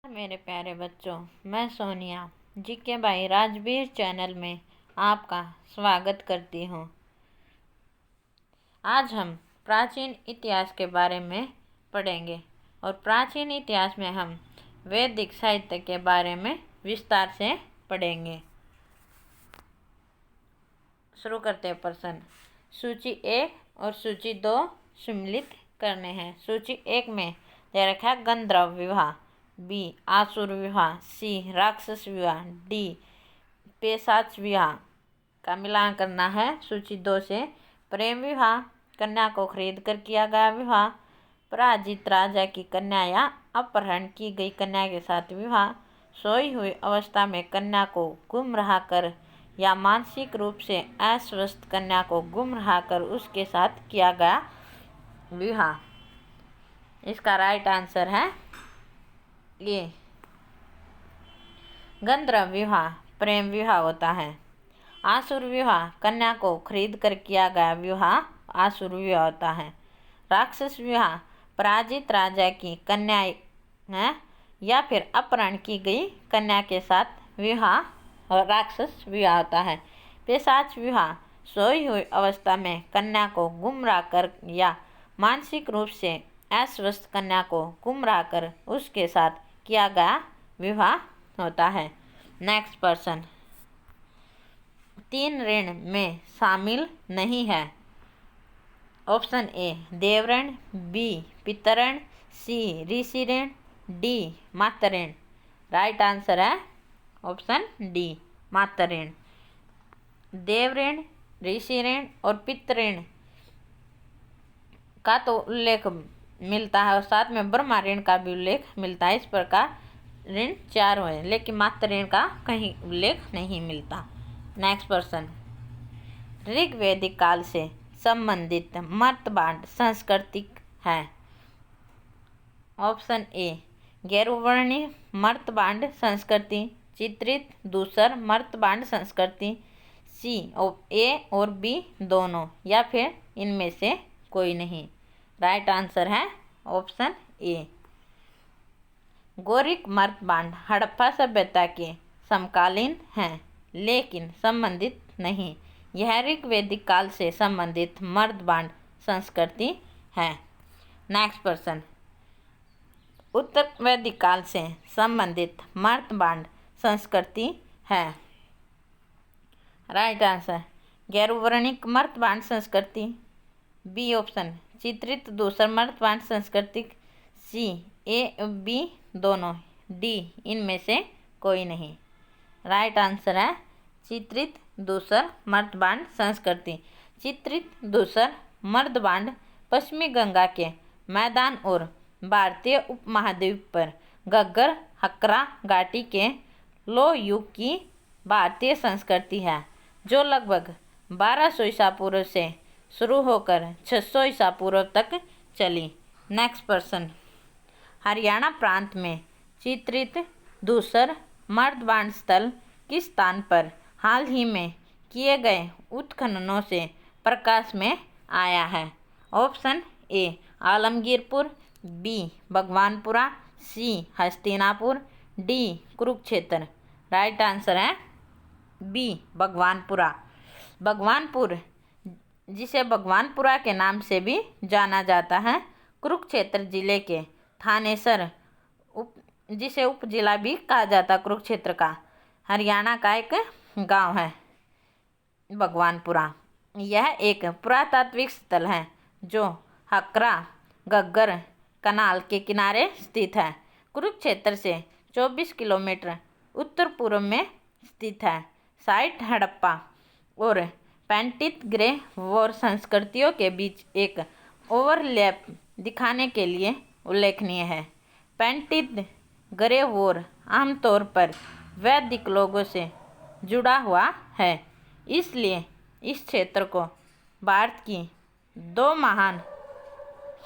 मेरे प्यारे बच्चों, मैं सोनिया जीके भाई राजवीर चैनल में आपका स्वागत करती हूँ। आज हम प्राचीन इतिहास के बारे में पढ़ेंगे और प्राचीन इतिहास में हम वैदिक साहित्य के बारे में विस्तार से पढ़ेंगे। शुरू करते हैं प्रश्न। सूची 1 और सूची 2 सम्मिलित करने हैं। सूची 1 में दे रखा है गंधर्व विवाह, बी आसुर विवाह, सी राक्षस विवाह, डी पेशाच विवाह का मिलान करना है। सूची 2 से प्रेम विवाह, कन्या को खरीद कर किया गया विवाह, पराजित राजा की कन्या या अपहरण की गई कन्या के साथ विवाह, सोई हुई अवस्था में कन्या को गुमराह कर या मानसिक रूप से अस्वस्थ कन्या को गुमराह कर उसके साथ किया गया विवाह। इसका राइट आंसर है ये। गंधर्व विवाह प्रेम विवाह होता है। आसुर विवाह कन्या को खरीद कर किया गया विवाह आसुर विवाह होता है। राक्षस विवाह पराजित राजा की कन्या है या फिर अपहरण की गई कन्या के साथ विवाह और राक्षस विवाह होता है। पेशाच विवाह सोई हुई अवस्था में कन्या को गुमराह कर या मानसिक रूप से अस्वस्थ कन्या को गुमराह कर उसके साथ किया गया विवाह होता है। नेक्स्ट पर्सन 3 ऋण में शामिल नहीं है। ऑप्शन ए देवऋण, बी पितृऋण, सी ऋषि ऋण, डी मातृ ऋण। राइट आंसर है ऑप्शन डी मातृ ऋण। देवऋण, ऋषि ऋण और पितृऋण का तो उल्लेख मिलता है और साथ में ब्रह्मा ऋण का भी उल्लेख मिलता है। इस प्रकार ऋण 4 हुए, लेकिन मातृ ऋण का कहीं उल्लेख नहीं मिलता। नेक्स्ट पर्सन ऋग्वैदिक काल से संबंधित मर्तबांड संस्कृति है। ऑप्शन ए गैरवर्णीय मर्तबांड संस्कृति, चित्रित दूसर मर्तबांड संस्कृति, सी ए और बी दोनों या फिर इनमें से कोई नहीं। राइट आंसर है ऑप्शन ए। गौरिक मर्तबांड हड़प्पा सभ्यता के समकालीन हैं लेकिन संबंधित नहीं। यह ऋग्वैदिक काल से संबंधित मर्तबांड संस्कृति है। नेक्स्ट पर्सन उत्तर वैदिक काल से संबंधित मर्तबांड संस्कृति है। राइट आंसर गैरवर्णिक मर्तबांड संस्कृति, बी ऑप्शन चित्रित दूसर मर्तबांड संस्कृति, सी ए बी दोनों, डी इनमें से कोई नहीं। राइट आंसर है चित्रित दूसर मर्तबांड संस्कृति। चित्रित दूसर मर्तबांड पश्चिमी गंगा के मैदान और भारतीय उपमहाद्वीप पर घग्गर हकरा घाटी के लौह युग की भारतीय संस्कृति है जो लगभग 1200 ईसा पूर्व से शुरू होकर 600 ईसा पूर्व तक चली। नेक्स्ट पर्सन हरियाणा प्रांत में चित्रित दूसर मर्तबांड स्थल किस स्थान पर हाल ही में किए गए उत्खननों से प्रकाश में आया है। Option A Alamgirpur, B Bhagwanpura, C Hastinapur, D Kurukshetra. Right answer है बी भगवानपुरा। भगवानपुर जिसे भगवानपुरा के नाम से भी जाना जाता है, कुरुक्षेत्र जिले के थानेसर जिसे उप जिला भी कहा जाता कुरुक्षेत्र का, हरियाणा का एक गांव है भगवानपुरा। यह एक पुरातात्विक स्थल है जो हकरा घग्गर कनाल के किनारे स्थित है। कुरुक्षेत्र से 24 किलोमीटर उत्तर पूर्व में स्थित है। साइट हड़प्पा और पेंटित ग्रे वॉर संस्कृतियों के बीच एक ओवरलैप दिखाने के लिए उल्लेखनीय है। पेंटित ग्रे वॉर आमतौर पर वैदिक लोगों से जुड़ा हुआ है, इसलिए इस क्षेत्र को भारत की 2 महान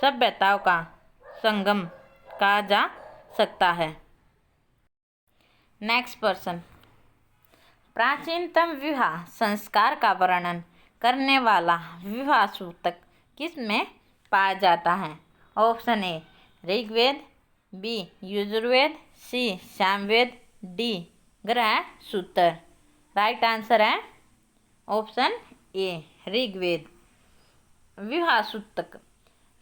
सभ्यताओं का संगम कहा जा सकता है। नेक्स्ट पर्सन प्राचीनतम विवाह संस्कार का वर्णन करने वाला विवाह सूतक किस में पाया जाता है। Option A Rigveda, B Yajurveda, C Samaveda, D Grihya Sutra. Right answer है ऑप्शन ए ऋग्वेद। विवाह सूतक।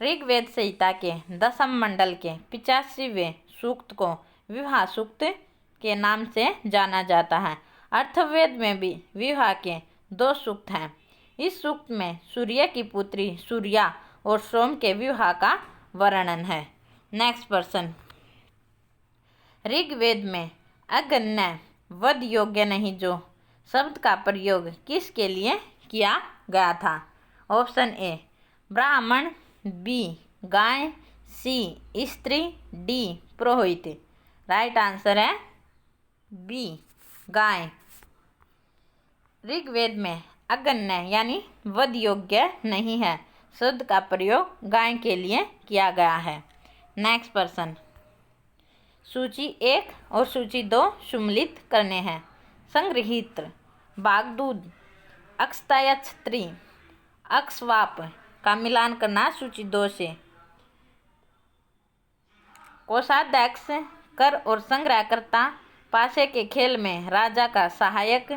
ऋग्वेद संहिता के दशम मंडल के 85वें सूक्त को विवाह सूक्त के नाम से जाना जाता है। अर्थवेद में भी विवाह के 2 सूक्त हैं। इस सूक्त में सूर्य की पुत्री सूर्या और सोम के विवाह का वर्णन है। नेक्स्ट प्रश्न, ऋग्वेद में अगन्य वध योग्य नहीं जो शब्द का प्रयोग किसके लिए किया गया था? ऑप्शन ए ब्राह्मण, बी गाय, सी स्त्री, डी पुरोहित। राइट आंसर है बी गाय। ऋग्वेद में अगन्य यानी वध योग्य नहीं है शब्द का प्रयोग गाय के लिए किया गया है। नेक्स्ट प्रश्न, सूची 1 और सूची 2 सम्मिलित करने हैं। संग्रहित बागदूत, अक्षताया छत्री, अक्षवाप का मिलान करना सूची 2 से। कोषाध्यक्ष, कर और संग्रहकर्ता, पासे के खेल में राजा का सहायक,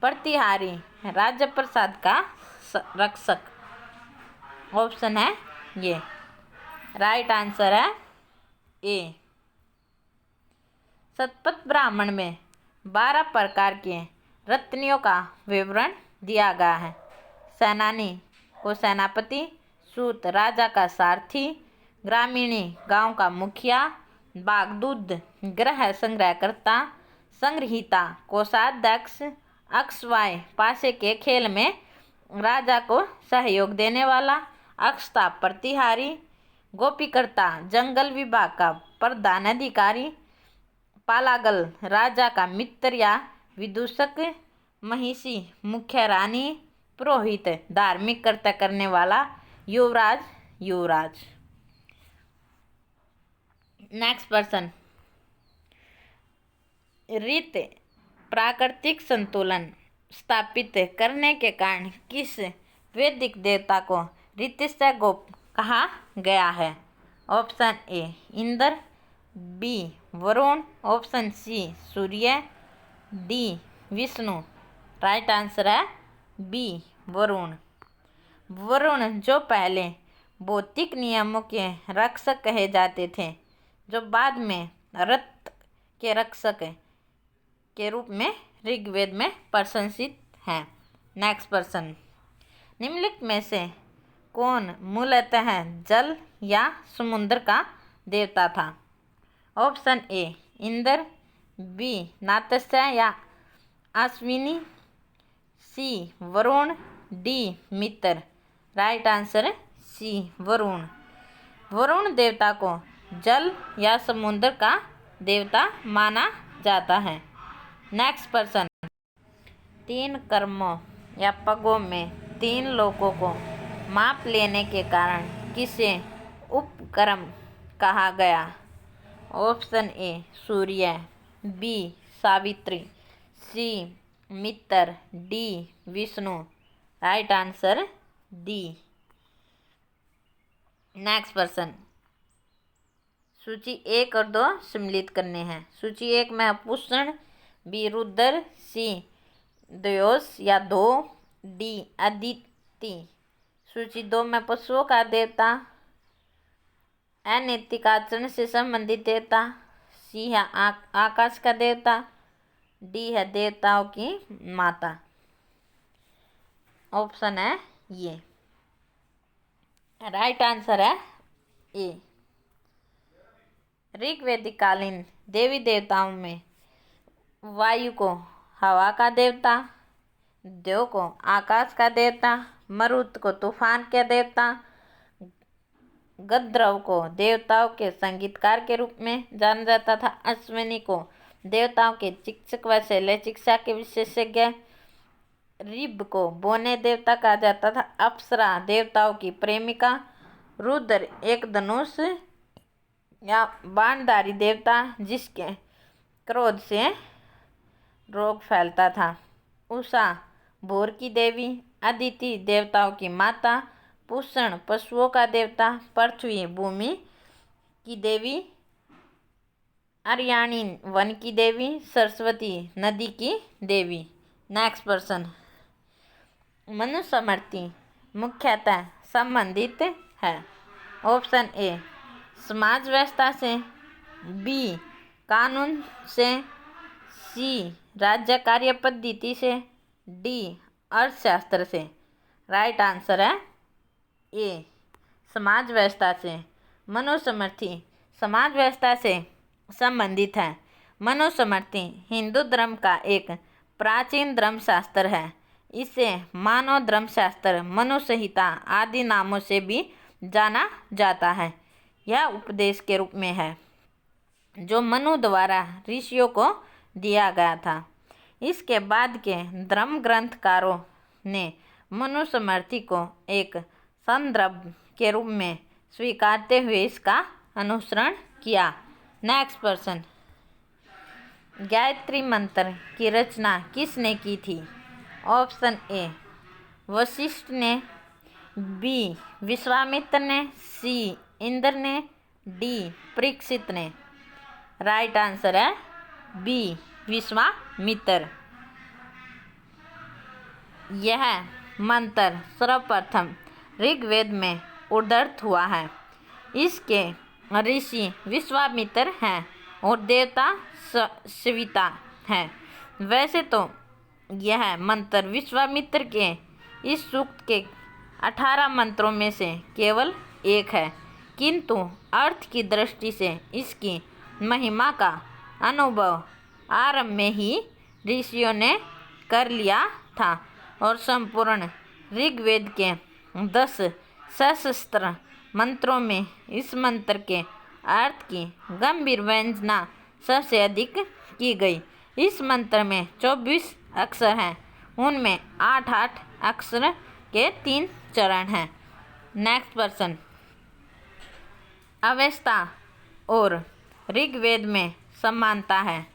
प्रतिहारी, राज्य प्रसाद का रक्षक। ऑप्शन है ये। राइट आंसर है ए। शतपथ ब्राह्मण में 12 प्रकार के रत्नियों का विवरण दिया गया है। सेनानी को सेनापति, सूत राजा का सारथी, ग्रामीणी गांव का मुखिया, बागदूत ग्रह संग्रहकर्ता, संग्रहिता कोषाध्यक्ष, अक्षवाय पासे के खेल में राजा को सहयोग देने वाला, अक्षता प्रतिहारी, गोपीकर्ता जंगल विभाग का प्रधान अधिकारी, पालागल राजा का मित्र या विदूषक, महिषी मुख्य रानी, पुरोहित धार्मिक कर्तव्य करने वाला, युवराज। नेक्स्ट प्रश्न, ऋत प्राकृतिक संतुलन स्थापित करने के कारण किस वैदिक देवता को ऋतस्य गोप कहा गया है? Option A Indra, B Varuna, option C Surya, D Vishnu. Right answer है बी वरुण। वरुण जो पहले भौतिक नियमों के रक्षक कहे जाते थे, जो बाद में रत के रक्षक के रूप में ऋग्वेद में प्रशंसित हैं। नेक्स्ट प्रश्न, निम्नलिखित में से कौन मूलतः जल या समुद्र का देवता था? ऑप्शन ए इंद्र, बी नात्स्य या Ashwini, C Varun, D Mitra. Right answer C Varun. Varun देवता को जल या समुद्र का देवता माना जाता है। नेक्स्ट प्रश्न, 3 कर्मों या पगों में 3 लोकों को माप लेने के कारण किसे उपक्रम कहा गया? Option A Surya, B Savitri, C Mitra, D Vishnu. Right answer D. Next प्रश्न, सूची 1 और 2 सम्मिलित करने हैं। सूची 1 में पुष्ण, बी रुद्र, सी द्योस या धो, डी अदिति। सूची 2 में पशुओं का देवता, अनैतिक आचरण से संबंधित देवता, सी है आकाश का देवता, डी है देवताओं की माता। ऑप्शन है ये। राइट आंसर है ए। ऋग्वैदिक कालीन देवी देवताओं में वायु को हवा का देवता, देव को आकाश का देवता, मरुत को तूफान का देवता, गंधर्व को देवताओं के संगीतकार के रूप में जाना जाता था, अश्विनी को देवताओं के चिकित्सक व शल्य चिकित्सा के विशेषज्ञ, ऋभ को बोने देवता कहा जाता था, अप्सरा देवताओं की प्रेमिका, रुद्र एक धनुष या बाणधारी देवता जिसके क्रोध से रोग फैलता था, उषा भोर की देवी, अदिति देवताओं की माता, पुष्ण पशुओं का देवता, पृथ्वी भूमि की देवी, अर्याणी वन की देवी, सरस्वती नदी की देवी। Next person. मनुस्मृति मुख्यतः संबंधित है। ऑप्शन ए समाज व्यवस्था से, बी कानून से, सी राज्य कार्य पद्धति से, डी अर्थशास्त्र से। राइट आंसर है ए समाज व्यवस्था से। मनुस्मृति समाज व्यवस्था से संबंधित है। मनुस्मृति हिंदू धर्म का एक प्राचीन धर्मशास्त्र है। इसे मानव धर्मशास्त्र, मनुसंहिता आदि नामों से भी जाना जाता है। यह उपदेश के रूप में है जो मनु द्वारा ऋषियों को दिया गया था। इसके बाद के धर्म ग्रंथकारों ने मनुस्मृति को एक संदर्भ के रूप में स्वीकारते हुए इसका अनुसरण किया। Next person. गायत्री मंत्र की रचना किसने की थी? ऑप्शन ए वशिष्ठ ने, बी विश्वामित्र ने, सी इंद्र ने, डी परीक्षित ने। राइट आंसर है बी विश्वामित्र। यह मंत्र सर्वप्रथम ऋग्वेद में उद्धृत हुआ है। इसके ऋषि विश्वामित्र हैं और देवता सविता हैं। वैसे तो यह मंत्र विश्वामित्र के इस सूक्त के 18 मंत्रों में से केवल एक है, किंतु अर्थ की दृष्टि से इसकी महिमा का अनुभव आरंभ में ही ऋषियों ने कर लिया था और संपूर्ण ऋग्वेद के 10 सहस्त्र मंत्रों में इस मंत्र के अर्थ की गंभीर व्यंजना सबसे अधिक की गई। इस मंत्र में 24 अक्षर हैं, उनमें 8 अक्षर के 3 चरण हैं। Next person. अवेस्ता और ऋग्वेद में समानता है।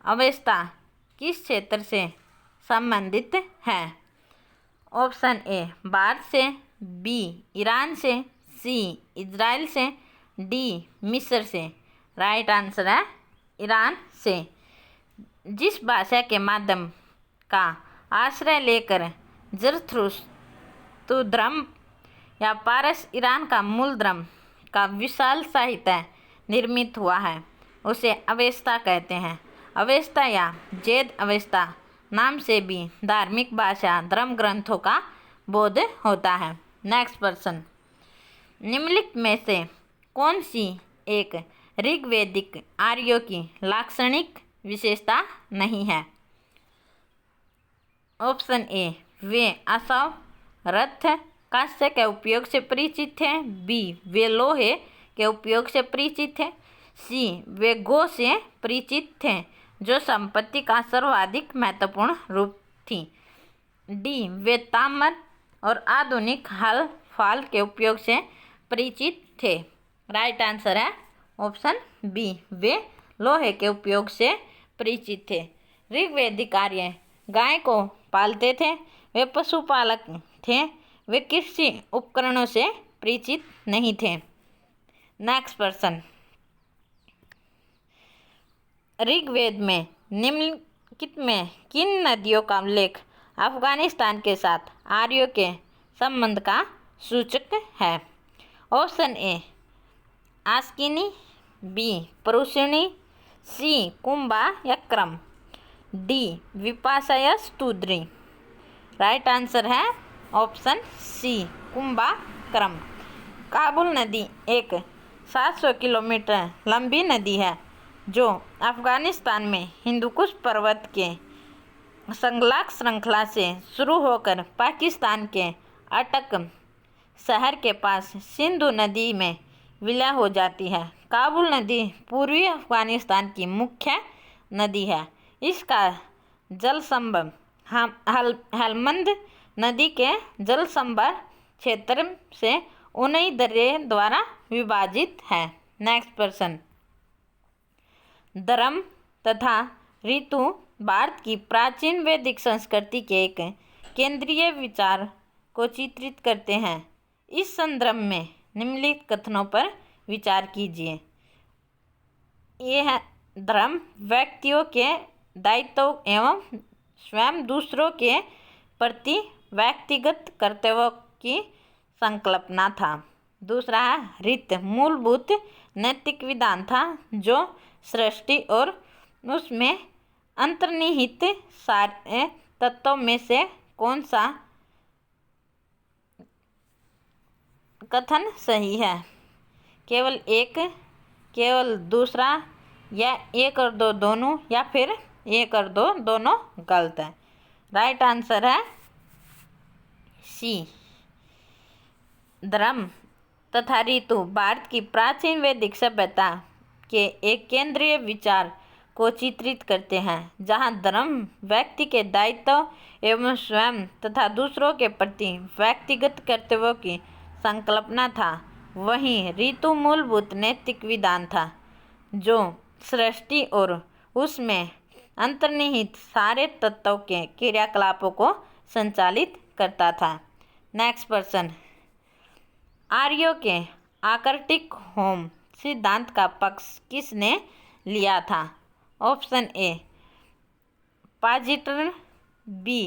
अवेस्ता किस क्षेत्र से संबंधित है? ऑप्शन ए भारत से, बी ईरान से, सी इजराइल से, डी मिस्र से। राइट आंसर है ईरान से। जिस भाषा के माध्यम का आश्रय लेकर जरथुस्त्र धर्म या पारस ईरान का मूल धर्म का विशाल साहित्य निर्मित हुआ है, उसे अवेस्ता कहते हैं। अवेस्ता या जैद अवेस्ता नाम से भी धार्मिक भाषा धर्म ग्रंथों का बोध होता है। Next person. निम्नलिखित में से कौन सी एक ऋग्वैदिक आर्यों की लाक्षणिक विशेषता नहीं है? ऑप्शन ए वे असव, रथ, कांस्य के उपयोग से परिचित थे, बी वे लोहे के उपयोग से परिचित थे, सी वे गौ से परिचित थे जो संपत्ति का सर्वाधिक महत्वपूर्ण रूप थी, डी वे ताम्र और आधुनिक हल फाल के उपयोग से परिचित थे। राइट आंसर है ऑप्शन बी वे लोहे के उपयोग से परिचित थे। ऋग्वैदिक आर्य गाय को पालते थे, वे पशुपालक थे, वे कृषि उपकरणों से परिचित नहीं थे। Next person. ऋग्वेद में निम्नलिखित में किन नदियों का उल्लेख अफगानिस्तान के साथ आर्यों के संबंध का सूचक है? ऑप्शन ए आस्किनी, बी परुषिणी, सी कुंभा या क्रम, डी विपाशय स्तुद्री। राइट आंसर है ऑप्शन सी कुंभा क्रम। काबुल नदी एक 700 किलोमीटर लंबी नदी है जो अफगानिस्तान में हिंदुकुश पर्वत के संगलाक श्रृंखला से शुरू होकर पाकिस्तान के अटक शहर के पास सिंधु नदी में विलय हो जाती है। काबुल नदी पूर्वी अफगानिस्तान की मुख्य नदी है। इसका जल संभव हेलमंद नदी के जल संभर क्षेत्र से 19 दर्रे द्वारा विभाजित है। Next person. धर्म तथा ऋतु भारत की प्राचीन वैदिक संस्कृति के एक केंद्रीय विचार को चित्रित करते हैं। इस संदर्भ में निम्नलिखित कथनों पर विचार कीजिए। धर्म व्यक्तियों के दायित्व एवं स्वयं दूसरों के प्रति व्यक्तिगत कर्तव्यों की संकल्पना था। दूसरा है रीत, मूलभूत नैतिक विधान था जो सृष्टि और उसमें अंतर्निहित सारे तत्वों में से कौन सा कथन सही है, केवल एक, केवल दूसरा, या एक और दो दोनों, या फिर एक और दो दोनों गलत है। राइट आंसर है सी। धर्म तथा ऋतु भारत की प्राचीन वैदिक सभ्यता के एक केंद्रीय विचार को चित्रित करते हैं, जहां धर्म व्यक्ति के दायित्व एवं स्वयं तथा दूसरों के प्रति व्यक्तिगत कर्तव्यों की संकल्पना था, वहीं ऋतु मूलभूत नैतिक विधान था जो सृष्टि और उसमें अंतर्निहित सारे तत्वों के क्रियाकलापों को संचालित करता था। नेक्स्ट प्रश्न, आर्यों के आर्कटिक होम सिद्धांत का पक्ष किसने लिया था? Option A Pargiter, B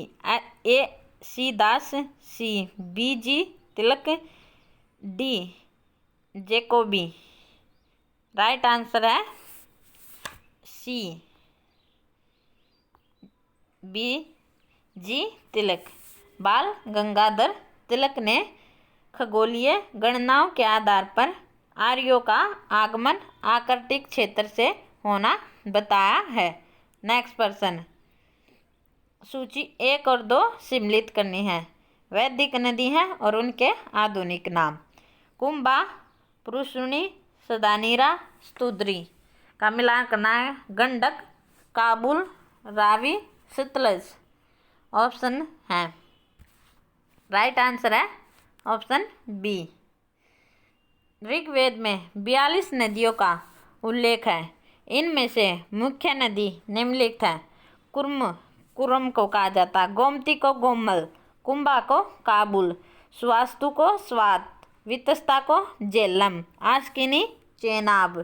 A C Das, C B G Tilak, D Jacobi. Right answer है सी बी जी तिलक। बाल गंगाधर तिलक ने खगोलीय गणनाओं के आधार पर आर्यों का आगमन आर्कटिक क्षेत्र से होना बताया है। नेक्स्ट प्रश्न, सूची 1 और 2 सम्मिलित करनी है। वैदिक नदी हैं और उनके आधुनिक नाम। कुंभा, पुरुषुनी, सदानीरा, स्तुद्री। का मिलान करना है। गंडक, काबुल, रावी, सतलज। ऑप्शन है। राइट आंसर है ऑप्शन बी। ऋग्वेद में 42 नदियों का उल्लेख है। इनमें से मुख्य नदी निम्नलिखित है। कुरम को कहा जाता है, गोमती को गोमल, कुंभा को काबुल, स्वास्तु को स्वात, वितस्ता को झेलम, आस्किनी चेनाब,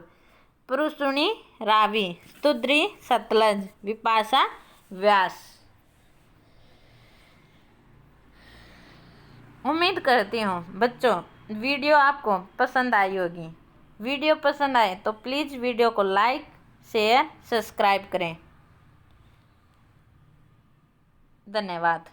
पुरुषुनी रावी, स्तुद्री सतलज, विपाशा व्यास। उम्मीद करती हूँ बच्चों वीडियो आपको पसंद आई होगी। वीडियो पसंद आए तो प्लीज़ वीडियो को लाइक, शेयर, सब्सक्राइब करें। धन्यवाद।